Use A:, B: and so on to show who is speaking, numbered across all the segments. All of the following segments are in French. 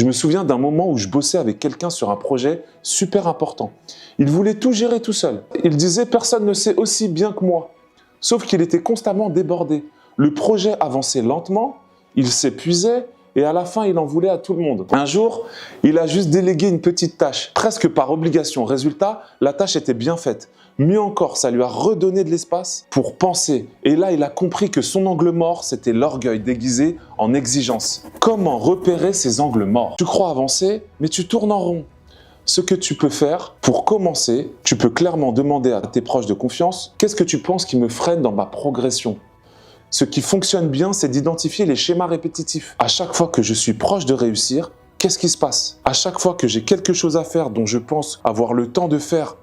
A: Je me souviens d'un moment où je bossais avec quelqu'un sur un projet super important. Il voulait tout gérer tout seul. Il disait « personne ne sait aussi bien que moi ». Sauf qu'il était constamment débordé. Le projet avançait lentement, il s'épuisait et à la fin, il en voulait à tout le monde. Un jour, il a juste délégué une petite tâche, presque par obligation. Résultat, la tâche était bien faite. Mieux encore, ça lui a redonné de l'espace pour penser. Et là, il a compris que son angle mort, c'était l'orgueil déguisé en exigence. Comment repérer ces angles morts? Tu crois avancer, mais tu tournes en rond. Ce que tu peux faire, pour commencer, tu peux clairement demander à tes proches de confiance « Qu'est-ce que tu penses qui me freine dans ma progression ?» Ce qui fonctionne bien, c'est d'identifier les schémas répétitifs. À chaque fois que je suis proche de réussir, qu'est-ce qui se passe? À chaque fois que j'ai quelque chose à faire dont je pense avoir le temps de faire,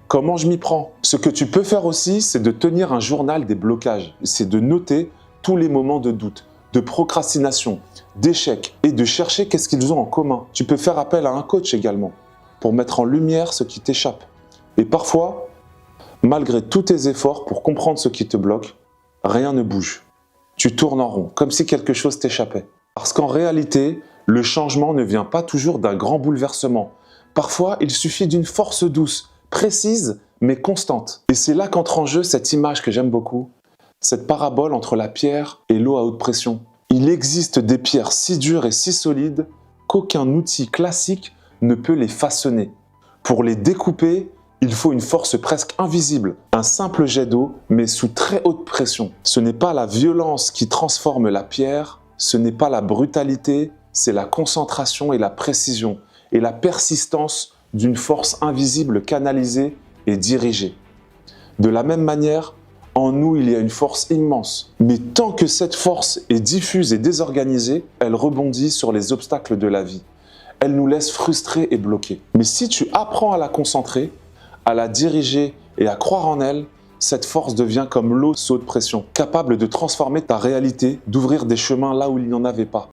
A: comment je m'y prends? Ce que tu peux faire aussi, c'est de tenir un journal des blocages. C'est de noter tous les moments de doute, de procrastination, d'échec et de chercher qu'est-ce qu'ils ont en commun. Tu peux faire appel à un coach également pour mettre en lumière ce qui t'échappe. Et parfois, malgré tous tes efforts pour comprendre ce qui te bloque, rien ne bouge. Tu tournes en rond, comme si quelque chose t'échappait. Parce qu'en réalité, le changement ne vient pas toujours d'un grand bouleversement. Parfois, il suffit d'une force douce, précise, mais constante. Et c'est là qu'entre en jeu cette image que j'aime beaucoup, cette parabole entre la pierre et l'eau à haute pression. Il existe des pierres si dures et si solides qu'aucun outil classique ne peut les façonner. Pour les découper, il faut une force presque invisible, un simple jet d'eau, mais sous très haute pression. Ce n'est pas la violence qui transforme la pierre, ce n'est pas la brutalité, c'est la concentration et la précision, et la persistance d'une force invisible canalisée et dirigée. De la même manière, en nous, il y a une force immense. Mais tant que cette force est diffuse et désorganisée, elle rebondit sur les obstacles de la vie. Elle nous laisse frustrés et bloqués. Mais si tu apprends à la concentrer, à la diriger et à croire en elle, cette force devient comme l'eau sous haute pression, capable de transformer ta réalité, d'ouvrir des chemins là où il n'y en avait pas.